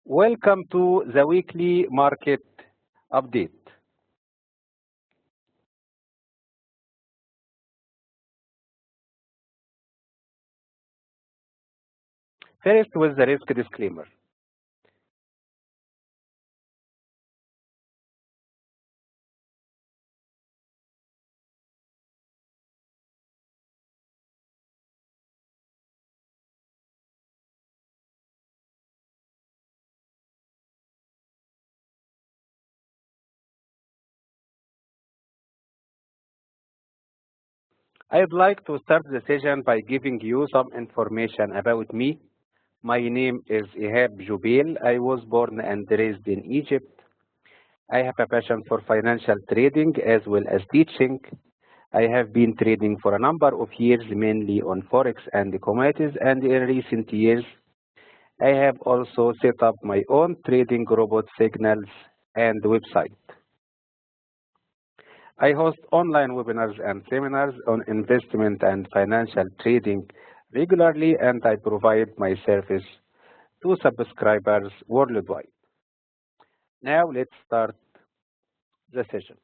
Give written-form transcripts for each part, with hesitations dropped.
Welcome to the weekly market update. First, with the risk disclaimer. I'd like to start the session by giving you some information about me. My name is Ihab Jubail. I was born and raised in Egypt. I have a passion for financial trading as well as teaching. I have been trading for a number of years, mainly on Forex and commodities, and in recent years, I have also set up my own trading robot Signals and website. I host online webinars and seminars on investment and financial trading regularly, and I provide my service to subscribers worldwide. Now let's start the session.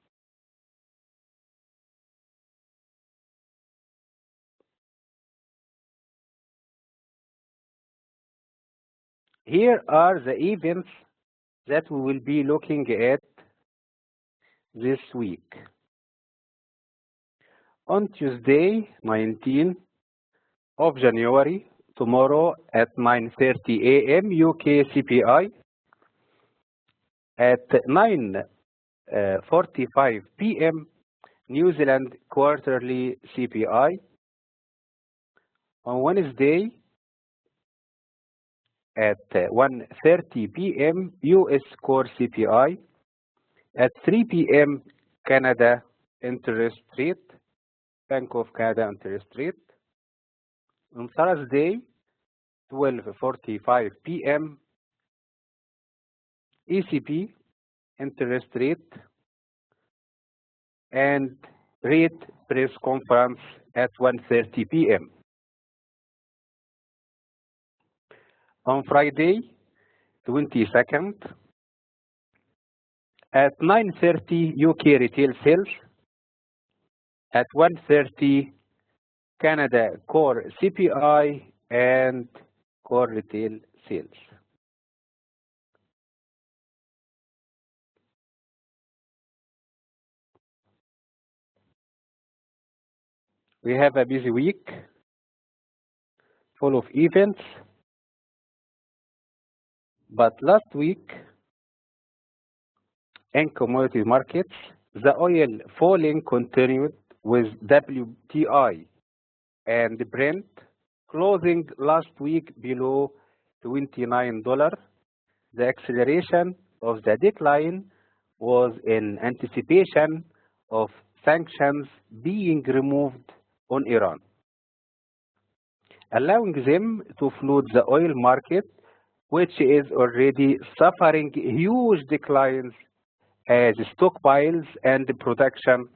Here are the events that we will be looking at this week. On Tuesday, 19th of January, tomorrow at 9:30 a.m. UK CPI, at 9:45 p.m. New Zealand quarterly CPI. On Wednesday at 1:30 p.m. US core CPI. At 3 p.m. Canada interest rate, Bank of Canada interest rate. On Thursday, 12:45 p.m. ECB interest rate and rate press conference at 1:30 p.m. On Friday, 22nd, at 9:30 UK retail sales, at 1:30 Canada core CPI and core retail sales. We have a busy week full of events, but last week in commodity markets, the oil falling continued with WTI and Brent closing last week below $29. The acceleration of the decline was in anticipation of sanctions being removed on Iran, allowing them to flood the oil market, which is already suffering huge declines as stockpiles and production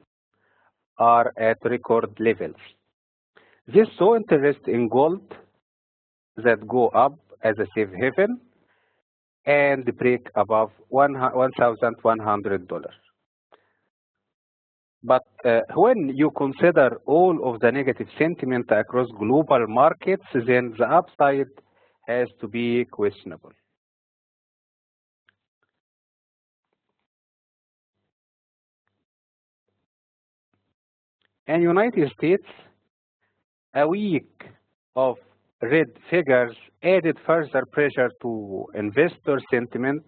are at record levels. This saw interest in gold that go up as a safe haven and break above $1,100. But when you consider all of the negative sentiment across global markets, then the upside has to be questionable. In the United States, a week of red figures added further pressure to investor sentiment,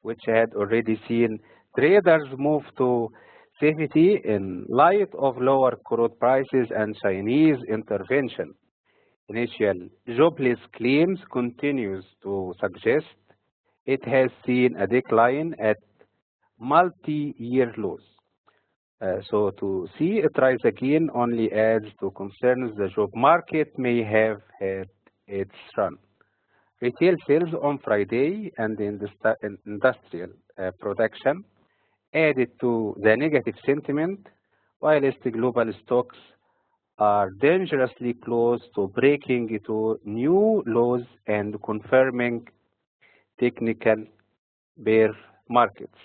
which had already seen traders move to safety in light of lower crude prices and Chinese intervention. Initial jobless claims continues to suggest it has seen a decline at multi-year lows. So to see it rise again only adds to concerns the job market may have had its run. Retail sales on Friday and industrial production added to the negative sentiment, whilst global stocks are dangerously close to breaking to new lows and confirming technical bear markets.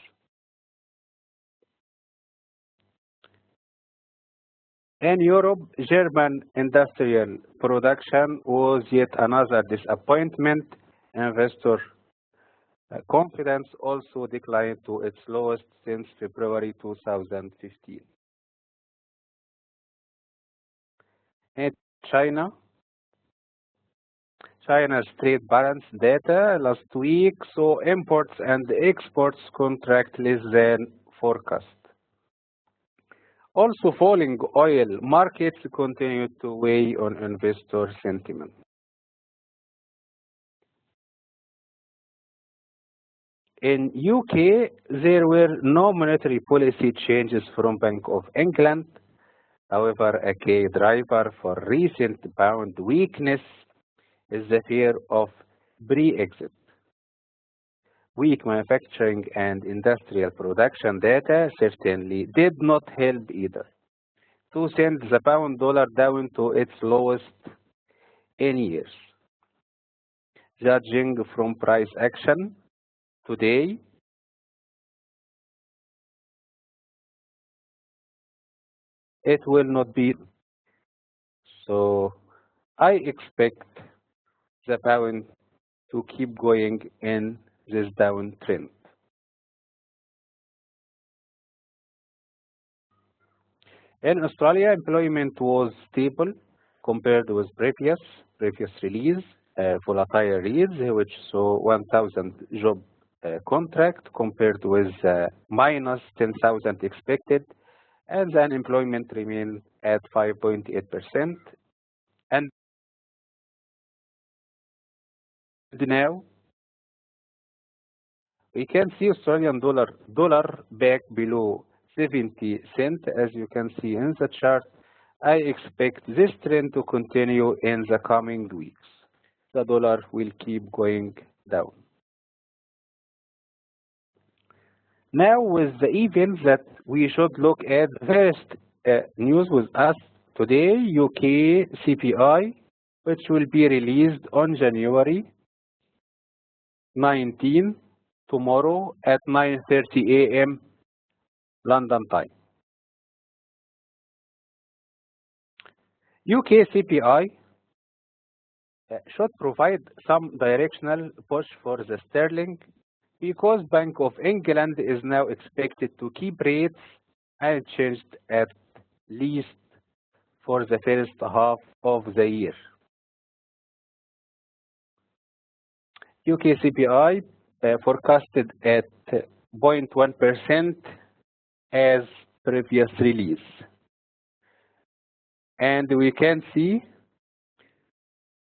In Europe, German industrial production was yet another disappointment. Investor confidence also declined to its lowest since February 2015. In China, China's trade balance data last week saw imports and exports contract less than forecast. Also, falling oil markets continue to weigh on investor sentiment. In UK, there were no monetary policy changes from Bank of England. However, a key driver for recent pound weakness is the fear of Brexit. Weak manufacturing and industrial production data certainly did not help either to send the pound dollar down to its lowest in years. Judging from price action today, it will not be. So I expect the pound to keep going in this downtrend. In Australia, employment was stable compared with previous release, volatile reads, which saw 1,000 job contract compared with minus 10,000 expected, and the unemployment remained at 5.8%. And now we can see Australian dollar back below 70 cents, as you can see in the chart. I expect this trend to continue in the coming weeks. The dollar will keep going down. Now, with the events that we should look at, first news with us today, UK CPI, which will be released on January 19, tomorrow at 9:30 a.m. London time. UK CPI should provide some directional push for the sterling because Bank of England is now expected to keep rates unchanged at least for the first half of the year. UK CPI forecasted at 0.1% as previous release. And we can see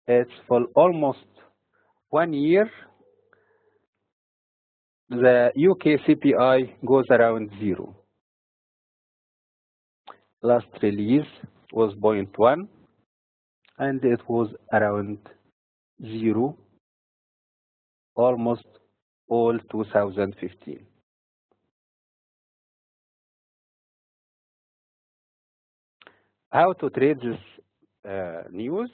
it's for almost 1 year, the UK CPI goes around 0. Last release was 0.1 and it was around 0 almost all 2015. How to trade this news?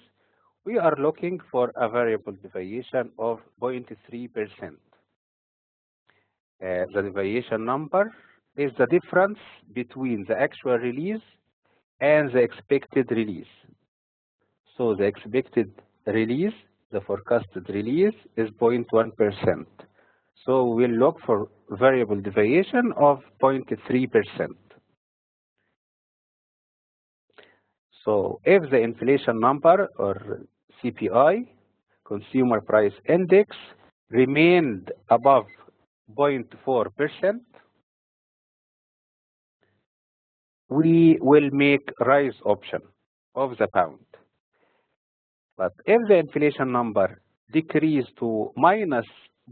We are looking for a variable deviation of 0.3%. The deviation number is the difference between the actual release and the expected release. So the expected release, the forecasted release is 0.1%. So we'll look for variable deviation of 0.3%. So if the inflation number or CPI, consumer price index, remained above 0.4%, we will make rise option of the pound. But if the inflation number decreased to minus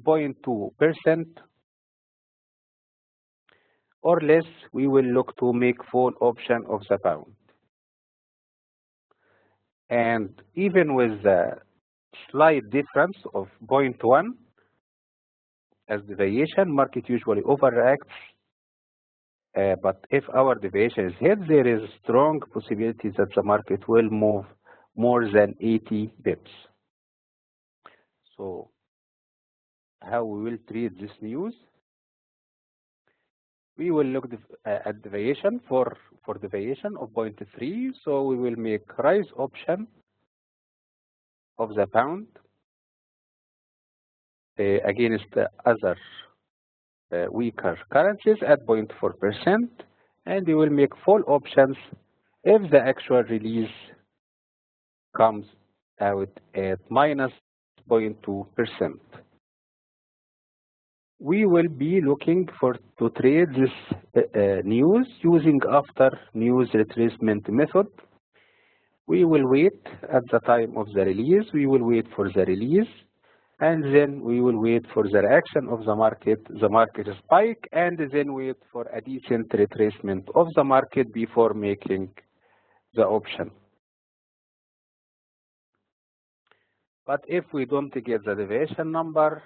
0.2% or less, we will look to make full option of the pound. And even with the slight difference of 0.1 as deviation, market usually overreacts. But if our deviation is hit, there is a strong possibility that the market will move more than 80 bips. So how we will treat this news. We will look at deviation for deviation of 0.3. So we will make rise option of the pound against the other weaker currencies at 0.4%, and we will make fall options if the actual release comes out at minus 0.2%. We will be looking to trade this news using after news retracement method. We will wait at the time of the release. We will wait for the release, and then we will wait for the reaction of the market spike, and then wait for a decent retracement of the market before making the option. But if we don't get the deviation number,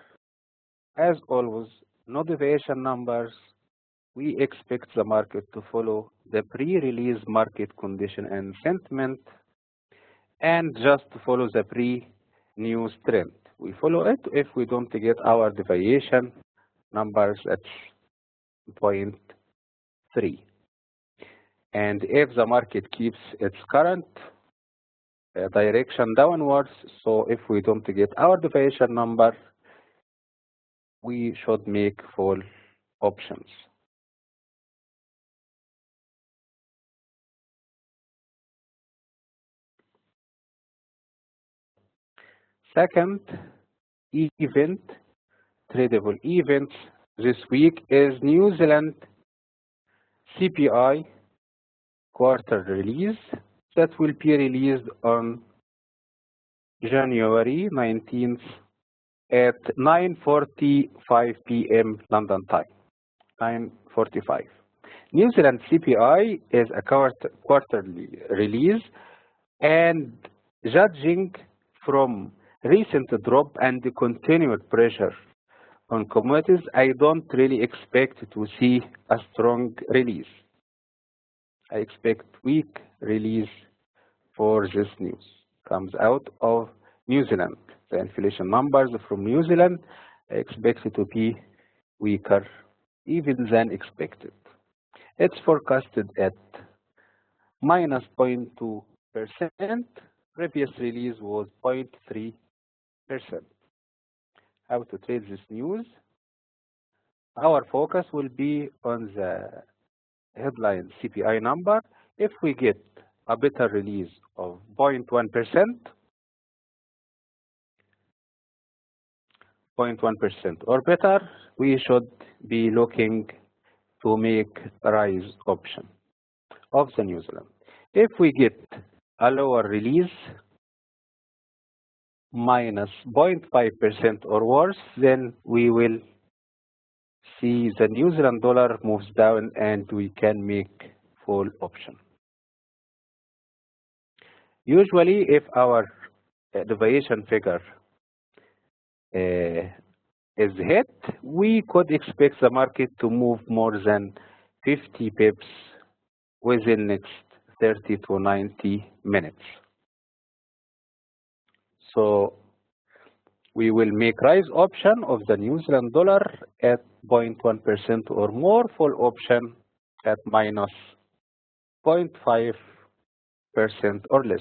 as always, no deviation numbers, we expect the market to follow the pre-release market condition and sentiment, and just follow the pre-news trend. We follow it if we don't get our deviation numbers at 0.3. And if the market keeps its current direction downwards, so if we don't get our deviation number, we should make fall options. Second event, tradable events this week is New Zealand CPI quarter release that will be released on January 19th at 9:45 p.m. London time. 9:45. New Zealand CPI is a quarterly release, and judging from recent drop and the continued pressure on commodities, I don't really expect to see a strong release. I expect weak release for this news. Comes out of New Zealand. The inflation numbers from New Zealand are expected to be weaker even than expected. It's forecasted at minus 0.2%. Previous release was 0.3%. How to trade this news? Our focus will be on the headline CPI number. If we get a better release of 0.1% or better, we should be looking to make a rise option of the New Zealand. If we get a lower release, minus 0.5% or worse, then we will see the New Zealand dollar moves down and we can make full option. Usually, if our deviation figure is hit, we could expect the market to move more than 50 pips within next 30 to 90 minutes. So we will make rise option of the New Zealand dollar at 0.1% or more, full option at minus 0.5% or less.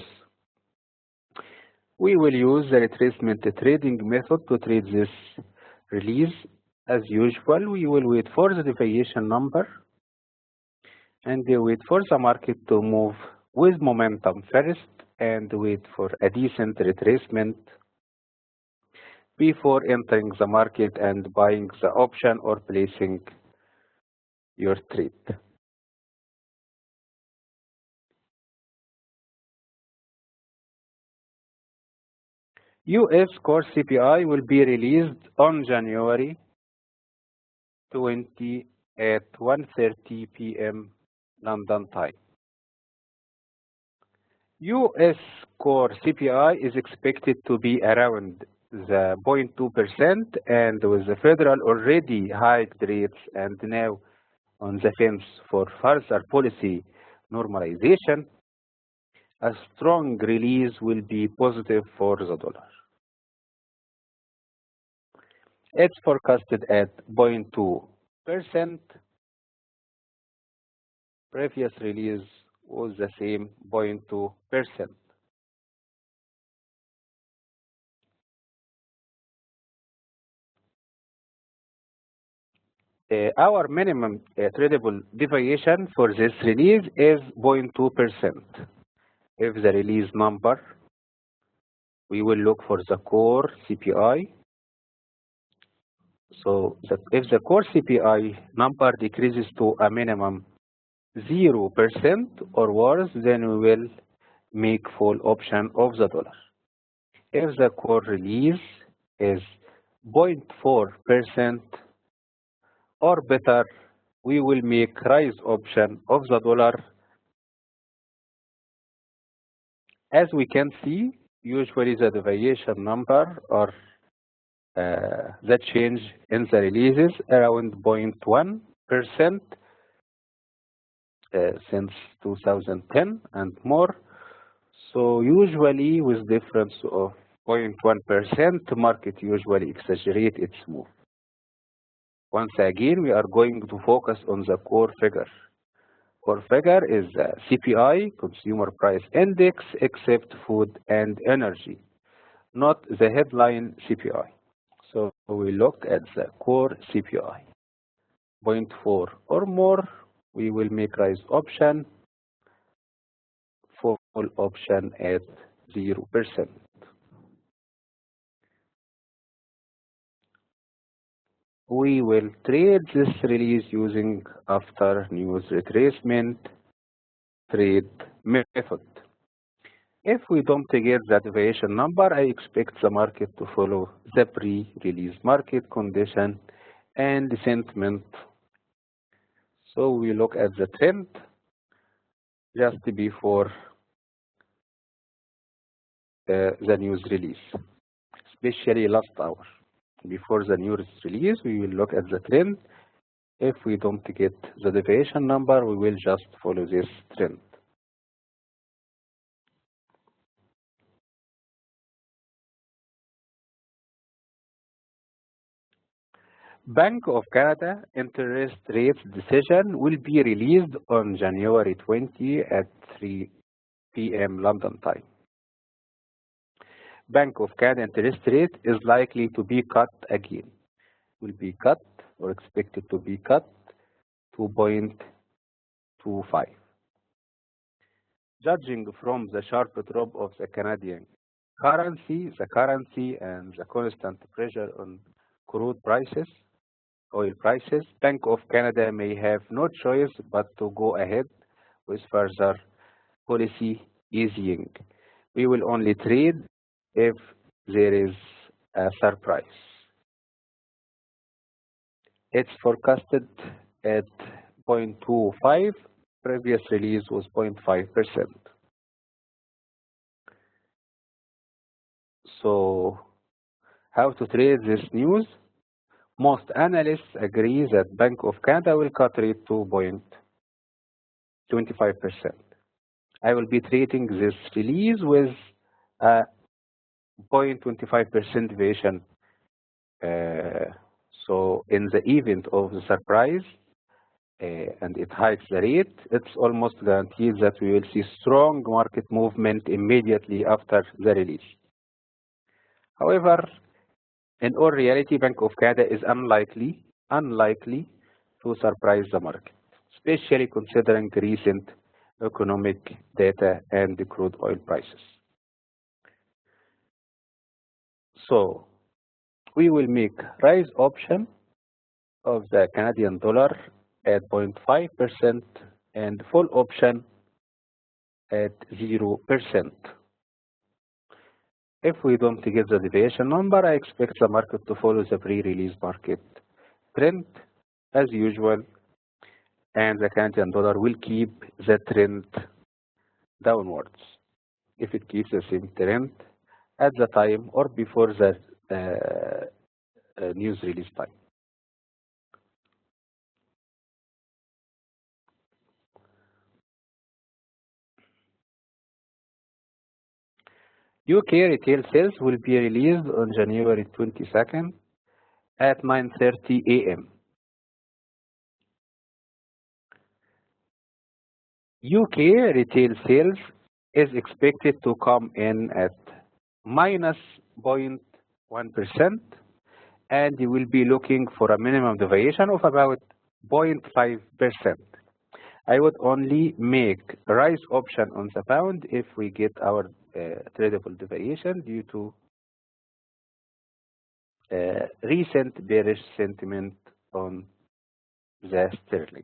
We will use the retracement trading method to trade this release. As usual, we will wait for the deviation number and wait for the market to move with momentum first and wait for a decent retracement before entering the market and buying the option or placing your trade. US core CPI will be released on January 20 at 1:30 p.m. London time. US core CPI is expected to be around the 0.2%, and with the federal already hiked rates and now on the fence for further policy normalization, a strong release will be positive for the dollar. It's forecasted at 0.2%. Previous release was the same 0.2%. Our minimum tradable deviation for this release is 0.2%. If the release number, we will look for the core CPI. So if the core CPI number decreases to a minimum 0% or worse, then we will make full option of the dollar. If the core release is 0.4% or better, we will make rise option of the dollar. As we can see, usually the deviation number or the change in the releases around 0.1% since 2010 and more. So usually with difference of 0.1%, market usually exaggerate its move. Once again, we are going to focus on the core figure. Core figure is the CPI, Consumer Price Index, except food and energy, not the headline CPI. So we look at the core CPI. 0.4 or more, we will make rise option, full option at 0%. We will trade this release using after news retracement trade method. If we don't get the deviation number, I expect the market to follow the pre-release market condition and sentiment. So we look at the trend just before the news release, especially last hour. Before the news release, we will look at the trend. If we don't get the deviation number, we will just follow this trend. Bank of Canada interest rate decision will be released on January 20 at 3 p.m. London time. Bank of Canada interest rate is likely to be cut again. Will be cut or expected to be cut to 0.25. Judging from the sharp drop of the Canadian currency, and the constant pressure on crude prices, oil prices, Bank of Canada may have no choice but to go ahead with further policy easing. We will only trade if there is a surprise. It's forecasted at 0.25. Previous release was 0.5%. So how to trade this news? Most analysts agree that Bank of Canada will cut rate to 0.25%. I will be trading this release with a 0.25% deviation. So in the event of the surprise and it hikes the rate, it's almost guaranteed that we will see strong market movement immediately after the release. However, in all reality, Bank of Canada is unlikely to surprise the market, especially considering recent economic data and the crude oil prices. So we will make rise option of the Canadian dollar at 0.5% and full option at 0%. If we don't get the deviation number, I expect the market to follow the pre-release market trend as usual, and the Canadian dollar will keep the trend downwards. If it keeps the same trend at the time or before the news release time. UK retail sales will be released on January 22nd at 9:30 a.m. UK retail sales is expected to come in at minus 0.1%, and you will be looking for a minimum deviation of about 0.5%. I would only make rise option on the pound if we get our tradable deviation due to recent bearish sentiment on the sterling.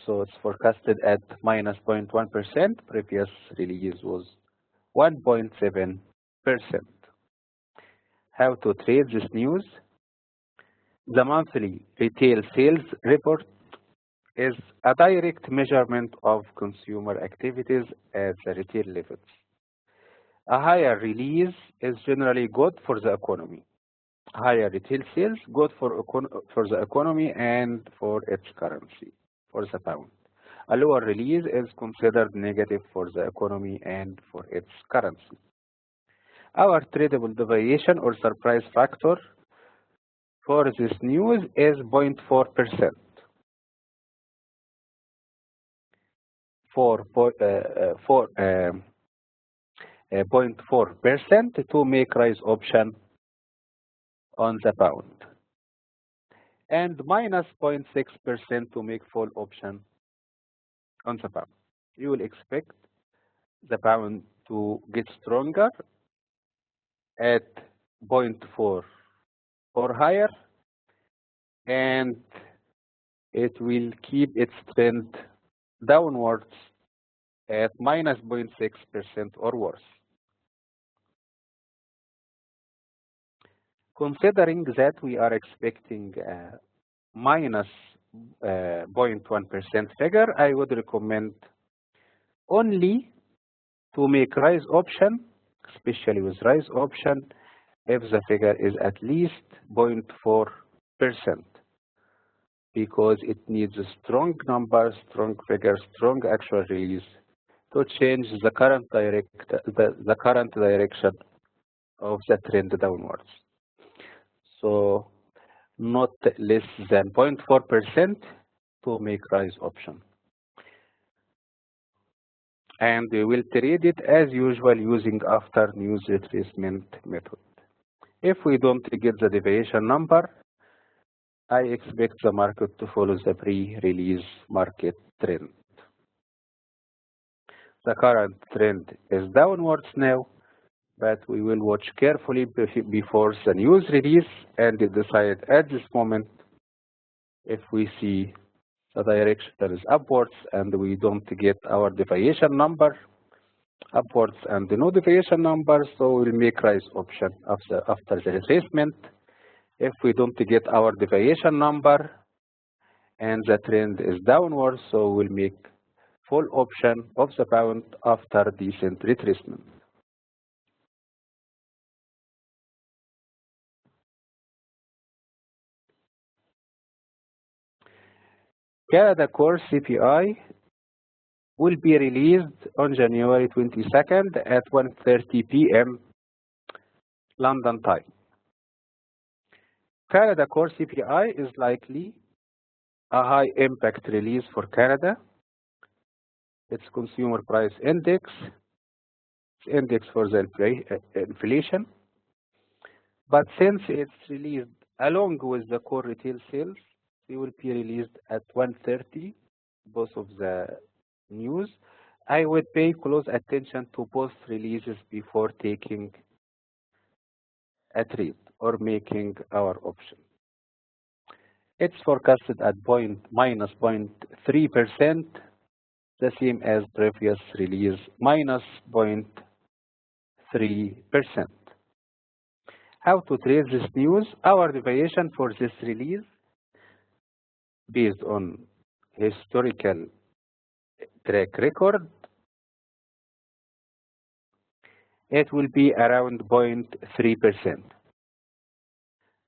So it's forecasted at minus 0.1%. Previous release was 1.7%. How to trade this news? The monthly retail sales report is a direct measurement of consumer activities at the retail levels. A higher release is generally good for the economy. Higher retail sales good for the economy and for its currency, for the pound. A lower release is considered negative for the economy and for its currency. Our tradable deviation or surprise factor for this news is 0.4%. 0.4% to make rise option on the pound, and minus 0.6% to make fall option on the pound. You will expect the pound to get stronger at 0.4 or higher, and it will keep its trend downwards at minus 0.6% or worse. Considering that we are expecting minus 0.1% figure, I would recommend only to make rise option, especially with rise option, if the figure is at least 0.4%, because it needs a strong number, strong figure, strong actual release to change the current direction of the trend downwards. So not less than 0.4% to make rise option. And we will trade it as usual using after news retracement method. If we don't get the deviation number, I expect the market to follow the pre-release market trend. The current trend is downwards now, but we will watch carefully before the news release and decide at this moment if we see the direction is upwards and we don't get our deviation number upwards and no deviation number, so we'll make rise option after the retracement. If we don't get our deviation number and the trend is downwards, so we'll make full option of the pound after decent retracement. Canada core CPI will be released on January 22nd at 1:30 p.m. London time. Canada core CPI is likely a high impact release for Canada. Its consumer price index, index for the inflation. But since it's released along with the core retail sales, they will be released at 1:30, both of the news. I would pay close attention to both releases before taking a trade or making our option. It's forecasted at minus 0.3%, the same as previous release, minus 0.3%. How to trade this news? Our deviation for this release, based on historical track record, it will be around 0.3%.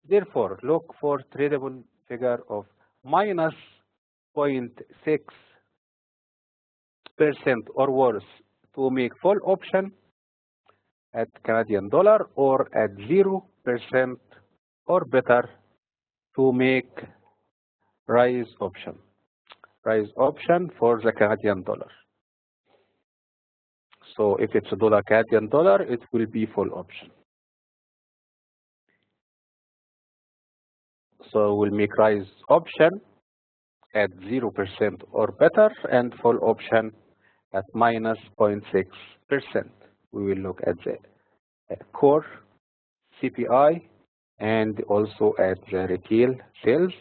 Therefore, look for tradable figure of minus 0.6% or worse to make full option, at Canadian dollar or at 0% or better to make rise option for the Canadian dollar. So if it's a dollar Canadian dollar, it will be full option. So we'll make rise option at 0% or better and full option at minus 0.6%. We will look at the core CPI and also at the retail sales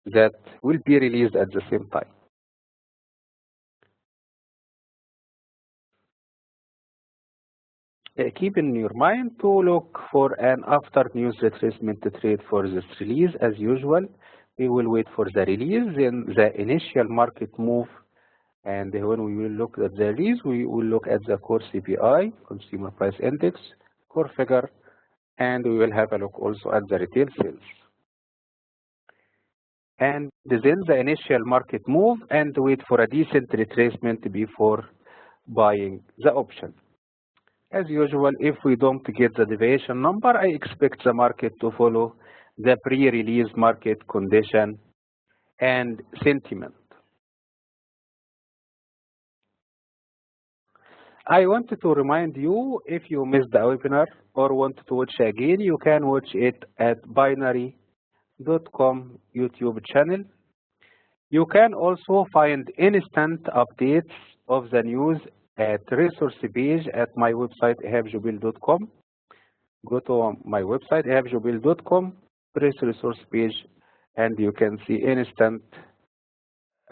that will be released at the same time. Keep in your mind to look for an after news retracement trade for this release. As usual, we will wait for the release, then the initial market move, and when we will look at the release, we will look at the core CPI, Consumer Price Index, core figure, and we will have a look also at the retail sales. And then the initial market move and wait for a decent retracement before buying the option. As usual, if we don't get the deviation number, I expect the market to follow the pre-release market condition and sentiment. I wanted to remind you, if you missed the webinar or want to watch again, you can watch it at binary.com YouTube channel. You can also find instant updates of the news at resource page at my website ihabjubil.com. Go to my website ihabjubil.com, press resource page, and you can see instant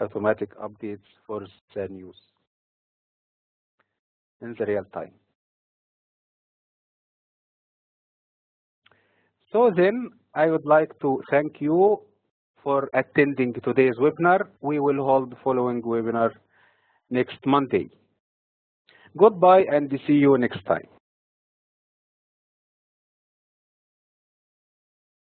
automatic updates for the news in the real time. So then I would like to thank you for attending today's webinar. We will hold the following webinar next Monday. Goodbye and see you next time.